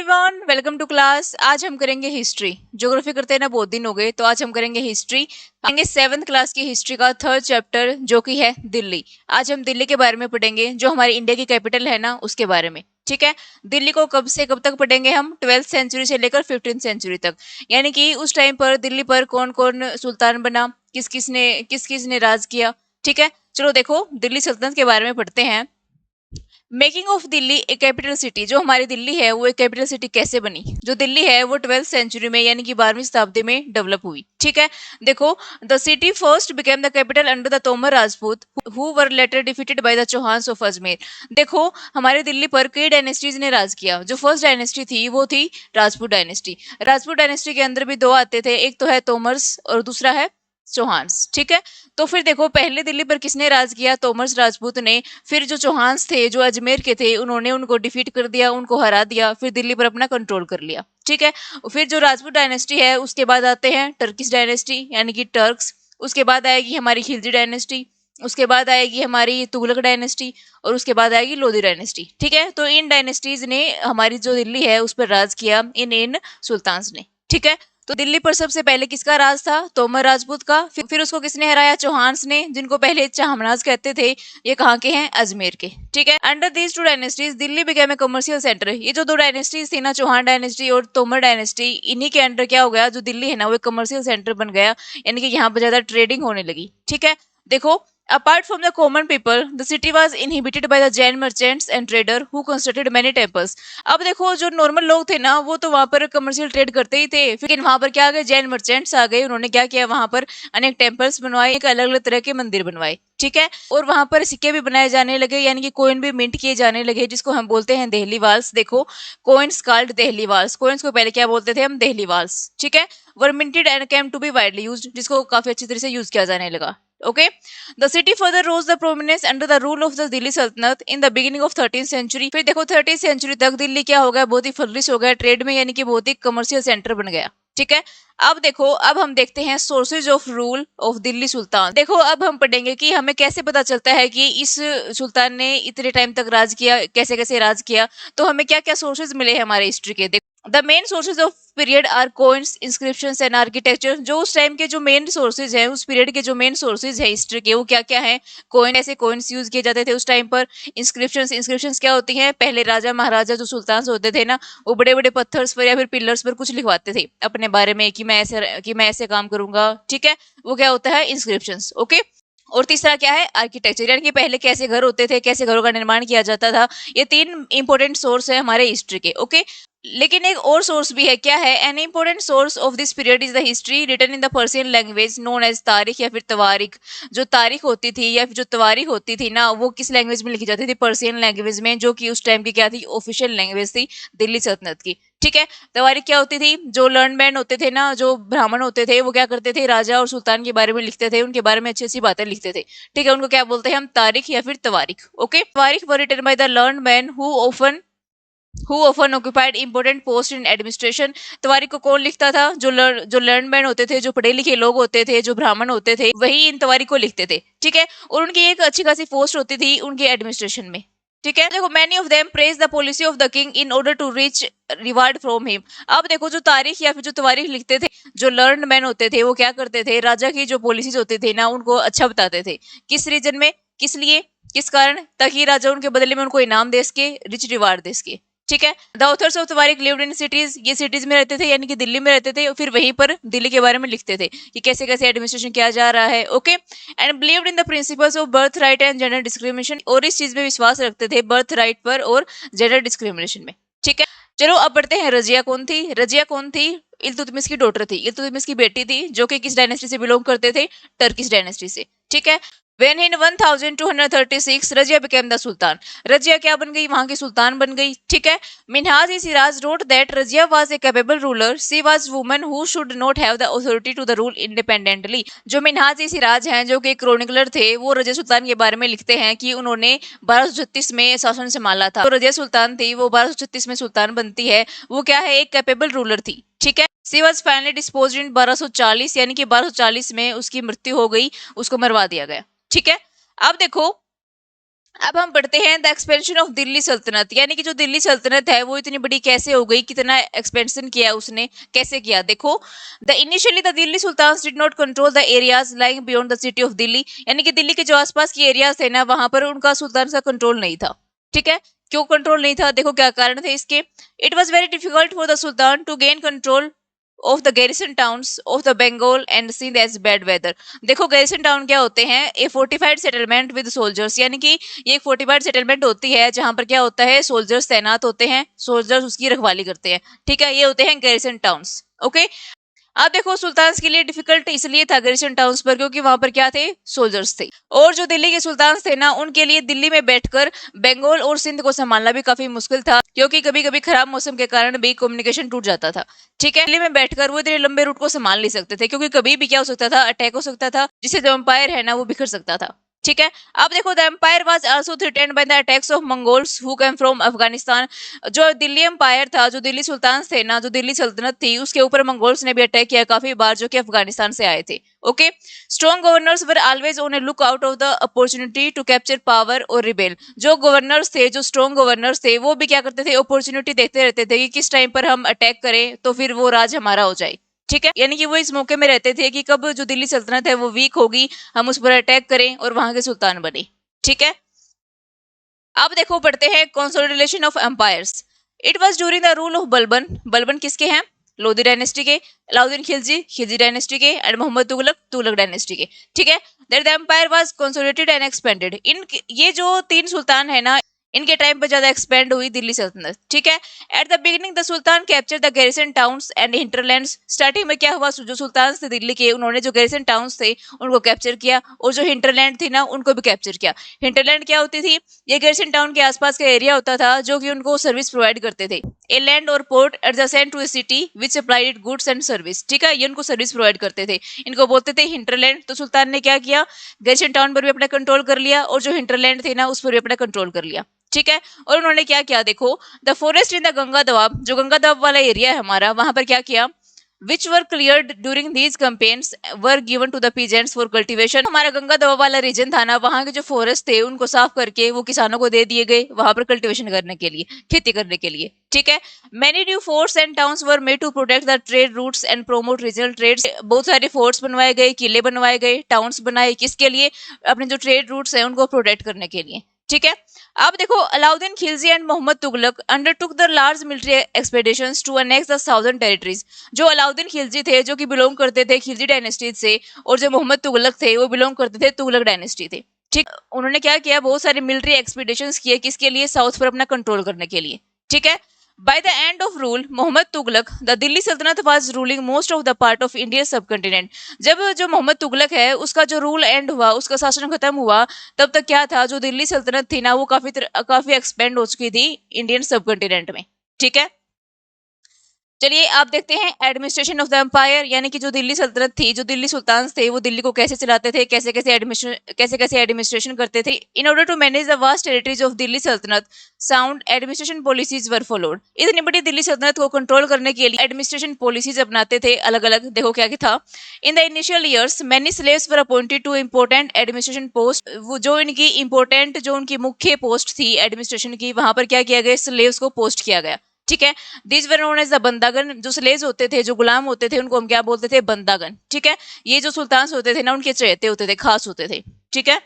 Everyone, welcome to class. आज हम करेंगे हिस्ट्री। ज्योग्राफी करते हैं ना बहुत दिन हो गए, तो आज हम करेंगे हिस्ट्री। पढ़ेंगे 7th क्लास की हिस्ट्री का 3rd चैप्टर जो कि है दिल्ली। आज हम दिल्ली के बारे में पढ़ेंगे, जो हमारी इंडिया की कैपिटल है ना, उसके बारे में। ठीक है। दिल्ली को कब से कब तक पढ़ेंगे हम? 12th सेंचुरी से लेकर 15th सेंचुरी तक, यानी कि उस टाइम पर दिल्ली पर कौन कौन सुल्तान बना, किस किस ने राज किया। ठीक है, चलो देखो दिल्ली सल्तनत के बारे में पढ़ते हैं। Making of Delhi A capital city, जो हमारी दिल्ली है वो एक कैपिटल सिटी कैसे बनी? जो दिल्ली है वो 12th सेंचुरी में यानी कि 12वीं शताब्दी में डेवलप हुई। ठीक है, देखो the city first became the capital under the Tomar Rajput who were later defeated by the Chauhans of Ajmer. देखो हमारे दिल्ली पर कई डायनेस्टीज ने राज किया। जो फर्स्ट डायनेस्टी थी वो थी राजपूत डायनेस्टी। राजपूत डायनेस्टी के अंदर भी दो आते थे, एक तो है तोमर्स और दूसरा है चौहान्स। ठीक है, तो फिर देखो पहले दिल्ली पर किसने राज किया? तोमर्स राजपूत ने। फिर जो चौहान्स थे, जो अजमेर के थे, उन्होंने उनको डिफीट कर दिया, उनको हरा दिया, फिर दिल्ली पर अपना कंट्रोल कर लिया। ठीक है, फिर जो राजपूत डायनेस्टी है उसके बाद आते हैं टर्किश डायनेस्टी यानी कि टर्क्स। उसके बाद आएगी हमारी खिलजी डायनेस्टी, उसके बाद आएगी हमारी तुगलक डायनेस्टी, और उसके बाद आएगी लोधी डायनेस्टी। ठीक है, तो इन डायनेस्टीज ने हमारी जो दिल्ली है उस पर राज किया, इन सुल्तान्स ने। ठीक है, तो दिल्ली पर सबसे पहले किसका राज था? तोमर राजपूत का। फिर उसको किसने हराया? चौहान्स ने, जिनको पहले चाहमनाज कहते थे। ये कहाँ के हैं? अजमेर के। ठीक है, under these two dynasties Delhi became a commercial centre. ये जो दो डायनेस्टीज थी ना, चौहान डायनेस्टी और तोमर डायनेस्टी, इन्हीं के अंडर क्या हो गया? जो दिल्ली है ना वो एक कमर्शियल सेंटर बन गया, यानी कि यहाँ पर ज्यादा ट्रेडिंग होने लगी। ठीक है, देखो apart from the common people, the city was inhabited by the Jain merchants and trader who constructed many temples. अब देखो जो नॉर्मल लोग थे ना वो तो वहां पर कमर्शियल ट्रेड करते ही थे, लेकिन वहां पर क्या आ गए? जैन मर्चेंट्स आ गए। उन्होंने क्या किया? वहां पर अनेक टेम्पल्स बनवाए, एक अलग अलग तरह के मंदिर बनवाए। ठीक है, और वहां पर सिक्के भी बनाए जाने लगे, यानी कि कोइन भी मिंट किए जाने लगे, जिसको हम बोलते हैं देहली वाल्स। देखो coins called Dehliwals. Coins को पहले क्या बोलते थे हम? देहली वाल्स। ठीक है, were minted and came to be widely used, जिसको काफी अच्छी तरह से यूज किया जाने लगा। Okay, the city further rose the prominence under the rule of the Delhi Sultanate in the beginning of 13th century. फिर देखो 13th सेंचुरी तक दिल्ली क्या हो गया? बहुत ही फ्लरिश हो गया ट्रेड में, यानी कि बहुत ही कमर्शियल सेंटर बन गया। ठीक है, अब देखो अब हम देखते हैं sources of rule of Delhi sultan. देखो अब हम पढ़ेंगे कि हमें कैसे पता चलता है कि इस सुल्तान ने इतने टाइम तक राज किया, कैसे कैसे राज किया। तो हमें क्या क्या सोर्सेज मिले हैं हमारे हिस्ट्री के? The main sources of period are coins, inscriptions and architecture. जो उस टाइम के जो मेन सोर्सेज हैं, उस पीरियड के जो मेन सोर्सेज है हिस्ट्री के, वो क्या क्या है? कोइन, ऐसे कोइंस यूज किए जाते थे उस टाइम पर। इंस्क्रिप्शंस, इंस्क्रिप्शंस क्या होती हैं? पहले राजा महाराजा जो सुल्तान होते थे ना, वो बड़े बड़े पत्थर्स पर या फिर पिलर्स पर कुछ लिखवाते थे अपने बारे में कि मैं ऐसे काम करूंगा। ठीक है, वो क्या होता है? इंस्क्रिप्शंस। ओके, और तीसरा क्या है? आर्किटेक्चर, यानी कि पहले कैसे घर होते थे, कैसे घरों का निर्माण किया जाता था। ये तीन इंपॉर्टेंट सोर्स है हमारे हिस्ट्री के। ओके, लेकिन एक और सोर्स भी है। क्या है? An important source of this period is the history written in the Persian language known as तारीख या फिर तवारीख। जो तारीख होती थी या फिर जो तवारीख होती थी ना, वो किस लैंग्वेज में लिखी जाती थी? पर्शियन लैंग्वेज में, जो कि उस टाइम की क्या थी? ऑफिशियल लैंग्वेज थी दिल्ली सल्तनत की। ठीक है, तवारीख क्या होती थी? जो लर्न मैन होते थे ना, जो ब्राह्मण होते थे, वो क्या करते थे? राजा और सुल्तान के बारे में लिखते थे, उनके बारे में अच्छी अच्छी बातें लिखते थे। ठीक है, उनको क्या बोलते हैं हम? तारीख या फिर तवारीख। Okay, tawarikh were written by the learn man who often occupied important post in administration. तवारीख को कौन लिखता था? जो लर्न मैन होते थे, जो पढ़े लिखे लोग होते थे, जो ब्राह्मण होते थे, वही इन तवारीख को लिखते थे। ठीक है, और उनकी एक अच्छी खासी पोस्ट होती थी उनके एडमिनिस्ट्रेशन में। ठीक है, देखो many of them praise the policy of the king in order to reach reward from him. अब देखो जो तारीख या फिर जो तवारीख लिखते थे, जो लर्न मैन होते थे, वो क्या करते थे? राजा की जो पॉलिसीज होती थी ना, उनको अच्छा बताते थे। किस रीजन में? किस लिए? किस कारण? ताकि राजा उनके बदले में उनको इनाम दे सके, रिच रिवार्ड दे सके। ठीक है, the authors of tawarikh lived in cities. ये सिटीज में रहते थे, यानी कि दिल्ली में रहते थे, और फिर वहीं पर दिल्ली के बारे में लिखते थे कि कैसे कैसे एडमिनिस्ट्रेशन किया जा रहा है। Okay, and believed in the principles of birth right and gender discrimination. और इस चीज में विश्वास रखते थे, बर्थ राइट पर और जेंडर डिस्क्रिमिनेशन में। ठीक है, चलो अब बढ़ते हैं। रजिया कौन थी? रजिया कौन थी? इल्तुतमिश की डॉटर थी, इल्तुतमिश की बेटी थी, जो कि किस डायनेस्टी से बिलोंग करते थे? टर्किश डायनेस्टी से। ठीक है, When in 1236 Razia became the सुल्तान। रजिया क्या बन गई? वहां की सुल्तान बन गई। ठीक है, मिनहाज ई Siraj wrote that Razia was a capable ruler. She was woman who should not have the authority to the rule independently. जो मिनहाज ई सिराज हैं, जो कि क्रॉनिकलर थे, वो रजिया सुल्तान के बारे में लिखते हैं कि उन्होंने 1236 में शासन संभाला था। तो रजिया सुल्तान थी, वो 1236 में सुल्तान बनती है। वो क्या है? एक कैपेबल रूलर थी। ठीक है, सी वॉज फाइनली डिस्पोज इन 1240, यानी कि 1240 में उसकी मृत्यु हो गई, उसको मरवा दिया गया। ठीक है, अब देखो अब हम पढ़ते हैं द एक्सपेंशन ऑफ दिल्ली सल्तनत, यानी कि जो दिल्ली सल्तनत है वो इतनी बड़ी कैसे हो गई, कितना एक्सपेंशन किया उसने, कैसे किया। देखो, the initially the Delhi Sultan did not control the areas lying beyond the city of Delhi, यानी कि दिल्ली के जो आसपास के एरियाज थे ना वहां पर उनका सुल्तान का कंट्रोल नहीं था। ठीक है, क्यों कंट्रोल नहीं था, देखो क्या कारण थे इसके। It was very difficult for the sultan to gain control of the garrison towns of the Bengal and Sindh as bad weather. देखो गैरिसन टाउन क्या होते हैं, a fortified settlement with soldiers, यानी कि ये एक फोर्टिफाइड सेटलमेंट होती है जहां पर क्या होता है, सोल्जर्स तैनात होते हैं, सोल्जर्स उसकी रखवाली करते हैं। ठीक है, ये होते हैं गैरिसन टाउन्स। ओके, अब देखो सुल्तान के लिए डिफिकल्ट इसलिए था गैरिसन टाउन्स पर क्योंकि वहां पर क्या थे, सोल्जर्स थे। और जो दिल्ली के सुल्तान थे ना उनके लिए दिल्ली में बैठकर बंगाल और सिंध को संभालना भी काफी मुश्किल था, क्योंकि कभी कभी खराब मौसम के कारण भी कम्युनिकेशन टूट जाता था। ठीक है, दिल्ली में बैठकर वो इतने लंबे रूट को संभाल नहीं सकते थे, क्योंकि कभी भी क्या हो सकता था, अटैक हो सकता था, जिससे जो एम्पायर है ना वो बिखर सकता था। ठीक है, अब देखो the empire was also threatened by the attacks of Mongols who came from Afghanistan. जो दिल्ली एम्पायर था, जो दिल्ली सुल्तान थे ना, जो दिल्ली सल्तनत थी, उसके ऊपर मंगोल्स ने भी अटैक किया काफी बार, जो कि अफगानिस्तान से आए थे। Okay, strong governors were always on a look out of the opportunity to capture power और रिबेल। जो गवर्नर्स थे, जो स्ट्रॉन्ग गवर्नर्स थे, वो भी क्या करते थे, अपॉर्चुनिटी देखते रहते थे कि किस टाइम पर हम अटैक करें तो फिर वो राज हमारा हो जाए। ठीक है, यानी कि वो इस मौके में रहते थे कि कब जो दिल्ली सल्तनत है वो वीक होगी, हम उस पर अटैक करें और वहां के सुल्तान बने। ठीक है, अब देखो पढ़ते हैं consolidation of empires. It was during the rule of Balban. Balban किसके हैं, लोधी डायनेस्टी के, अलाउद्दीन खिलजी, खिलजी डायनेस्टी के, एंड मोहम्मद तुगलक, तुगलक डायनेस्टी के। ठीक है, that the empire was consolidated and expanded. इन ये जो तीन सुल्तान है ना, इनके टाइम पर ज्यादा एक्सपेंड हुई दिल्ली सल्तनत। ठीक है, at the beginning the sultan capture the garrison towns and hinterlands. Starting में क्या हुआ, जो सुल्तान थे दिल्ली के, उन्होंने जो गैरिसन टाउन्स थे उनको कैप्चर किया, और जो हिंटरलैंड थी ना उनको भी कैप्चर किया। हिंटरलैंड क्या होती थी, ये गैरिसन टाउन के आसपास का एरिया होता था जो कि उनको सर्विस प्रोवाइड करते थे। ए लैंड और port adjacent to a city which supplied goods and service. ठीक है, ये उनको सर्विस प्रोवाइड करते थे, इनको बोलते थे हिंटरलैंड। तो सुल्तान ने क्या किया, गैरिसन टाउन पर भी अपना कंट्रोल कर लिया, और जो हिंटरलैंड थे ना उस पर भी अपना कंट्रोल कर लिया। ठीक है, और उन्होंने क्या किया, देखो the forest in the Ganga दवाब, जो गंगा दवाब वाला एरिया है हमारा, वहां पर क्या किया, which were cleared during these campaigns were given to the peasants for cultivation। हमारा गंगा दवा वाला रीजन था ना, वहां के जो फॉरेस्ट थे उनको साफ करके वो किसानों को दे दिए गए, वहां पर कल्टीवेशन करने के लिए, खेती करने के लिए। ठीक है, many new forts and towns were made to protect the trade routes and promote regional trades। बहुत सारे फोर्ट्स बनवाए गए, किले बनवाए गए, टाउन्स बनाए, किसके लिए, अपने जो ट्रेड रूट्स हैं उनको प्रोटेक्ट करने के लिए। ठीक है, अब देखो Alauddin Khilji and Mohammad Tughlaq undertook the large military expeditions to annex the southern territories. जो अलाउद्दीन खिलजी थे, जो कि बिलोंग करते थे खिलजी डायनेस्टी से, और जो मोहम्मद तुगलक थे वो बिलोंग करते थे तुगलक डायनेस्टी थे। ठीक, उन्होंने क्या किया, बहुत सारे मिलिट्री एक्सपीडिशंस किए, किसके लिए, साउथ पर अपना कंट्रोल करने के लिए। ठीक है, by the end of rule Mohammad Tughlaq the Delhi सल्तनत was ruling most of the part of India subcontinent। जब जो मोहम्मद तुगलक है उसका जो रूल एंड हुआ, उसका शासन खत्म हुआ, तब तक क्या था, जो दिल्ली सल्तनत थी ना वो काफी एक्सपेंड हो चुकी थी इंडियन सबकॉन्टिनेंट में। ठीक है, चलिए आप देखते हैं एडमिनिस्ट्रेशन ऑफ द एम्पायर, यानी कि जो दिल्ली सल्तनत थी, जो दिल्ली सुल्तान थे, वो दिल्ली को कैसे चलाते थे, कैसे कैसे एडमिनिस्ट्रेशन करते थे। In order to manage the vast territories of Delhi Saltanat sound administration policies were followed. इतनी बड़ी दिल्ली सल्तनत को कंट्रोल करने के लिए एडमिनिस्ट्रेशन पॉलिसीज अपनाते थे अलग अलग। देखो क्या क्या था, in the initial years many slaves were appointed two important administration post. जो इनकी इंपॉर्टेंट, जो उनकी मुख्य पोस्ट थी एडमिनिस्ट्रेशन की, वहां पर क्या किया गया, स्लेव्स को पोस्ट किया गया। ठीक है, these were known as the bandagan. जो स्लेव्स होते थे, जो गुलाम होते थे, उनको हम क्या बोलते थे, बंदागन। ठीक है, ये जो सुल्तान होते थे ना उनके चहेते होते थे, खास होते थे। ठीक है,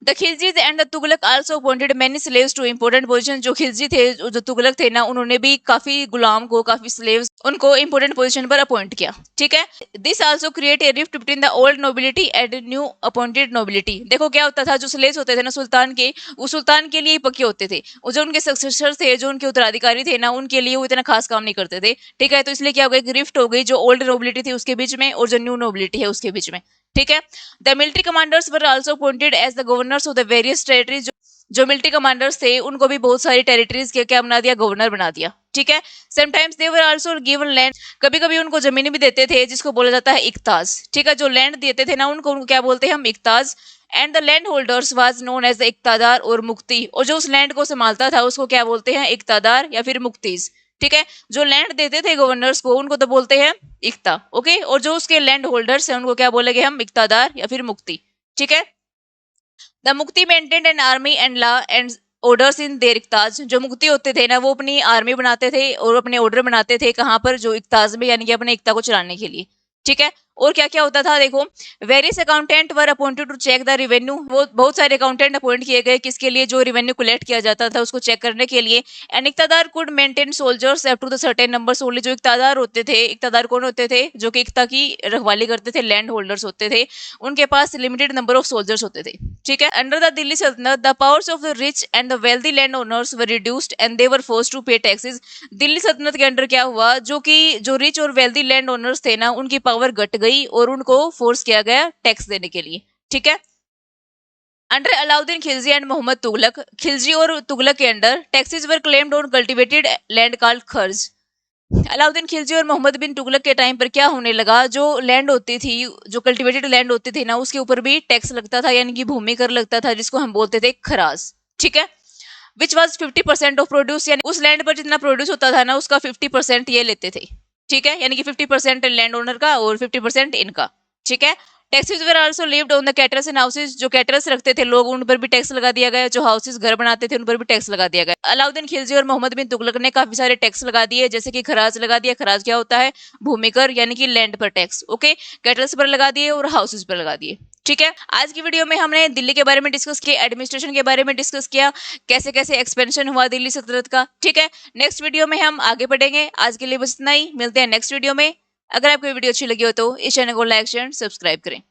the Khiljis and the Tughlaq also appointed many slaves to important position. जो खिलजी थे, जो तुगलक थे ना, उन्होंने भी काफी गुलाम को, काफी स्लेव्स उनको इंपॉर्टेंट पोजीशन पर अपॉइंट किया। ठीक है, this also create a rift between the old nobility and new appointed nobility. देखो क्या होता था, जो स्लेव्स होते थे ना सुल्तान के, वो सुल्तान के लिए ही पक्के होते थे, और जो उनके सक्सेसर थे, जो उनके उत्तराधिकारी थे ना, उनके लिए वो इतना खास काम नहीं करते थे। ठीक है, तो इसलिए क्या हो गई, रिफ्ट हो गई, जो ओल्ड नोबिलिटी थी उसके बीच में और जो न्यू नोबिलिटी है उसके बीच में। ठीक है, the military commanders were also appointed as the governors of the various territories. जो मिलिट्री कमांडर्स थे उनको भी बहुत सारी टेरिटरीज के क्या बना दिया, गवर्नर बना दिया। ठीक है, sometimes they were also given land. कभी कभी उनको जमीन भी देते थे, जिसको बोला जाता है इक्ताज। ठीक है, जो लैंड देते थे ना उनको क्या बोलते हैं हम, iqtas. And the land holders was known as the iqtadar और मुक्ति। और जो उस लैंड को संभालता था उसको क्या बोलते हैं, इक्तादार या फिर मुक्तीज। ठीक है, जो लैंड देते थे गवर्नर्स को उनको तो बोलते हैं इक्ता। ओके, और जो उसके लैंड होल्डर्स हैं उनको क्या बोलेंगे हम, इक्तादार या फिर मुक्ति। ठीक है, the muqti maintained an army and law and orders in their iqtas. जो मुक्ति होते थे ना वो अपनी आर्मी बनाते थे और अपने ऑर्डर बनाते थे कहाँ पर, जो इक्ताज में, यानी कि अपने एकता को चलाने के लिए। ठीक है। और क्या क्या होता था देखो, various accountant were appointed to check the revenue. वो बहुत सारे अकाउंटेंट अपॉइंट किए गए, किसके लिए, जो रेवेन्यू कलेक्ट किया जाता था उसको चेक करने के लिए। And iqtadar could maintain soldiers up to the certain numbers only. जो इक्तादार होते थे, इक्तादार कौन होते थे, जो कि एकता की रखवाली करते थे, लैंड होल्डर्स होते थे, उनके पास लिमिटेड नंबर ऑफ सोल्जर्स होते थे। ठीक है। Under the Delhi Sultanat the powers of the rich and the wealthy land owners were reduced and they were forced to pay taxes. Delhi Sultanat के अंडर क्या हुआ, जो कि जो रिच और वेल्दी लैंड ओनर्स थे ना, उनकी पावर घट गई और उनको फोर्स किया गया टैक्स देने के लिए। ठीक है। अंडर अलाउद्दीन खिलजी एंड मोहम्मद तुगलक, खिलजी और तुगलक के under taxes were claimed on cultivated land called kharaj. Alauddin Khilji और मोहम्मद बिन तुगलक के टाइम पर क्या होने लगा, जो लैंड होती थी, जो कल्टीवेटेड लैंड होती थी ना, उसके ऊपर भी टैक्स लगता था, यानी कि भूमि कर लगता था, जिसको हम बोलते थे खराज। ठीक है। विच वॉज 50% ऑफ प्रोड्यूस, यानी उस लैंड पर जितना प्रोड्यूस होता था ना उसका 50% ये लेते थे। ठीक है। यानी कि 50% लैंड ओनर का और 50% इनका। ठीक है। Taxes were also lived on the kettles and houses. जो कैटल्स रखते थे लोग, उन पर भी टैक्स लगा दिया गया। जो हाउसेस, घर बनाते थे, उन पर भी टैक्स लगा दिया गया। अलाउद्दीन खिलजी और मोहम्मद बिन तुगलक ने काफी सारे टैक्स लगा दिए, जैसे कि खराज लगा दिया। खराज क्या होता है, भूमि कर, यानी कि लैंड पर टैक्स। ओके। कैटल्स पर लगा दिए और हाउसेस पर लगा दिए। ठीक है। आज की वीडियो में हमने दिल्ली के बारे में डिस्कस किया, एडमिनिस्ट्रेशन के बारे में डिस्कस किया, कैसे कैसे एक्सपेंशन हुआ दिल्ली सल्तनत का। ठीक है। नेक्स्ट वीडियो में हम आगे बढ़ेंगे। आज के लिए बस इतना ही, मिलते हैं नेक्स्ट वीडियो में। अगर आपको वीडियो अच्छी लगी हो तो इस चैनल को लाइक शेयर सब्सक्राइब करें।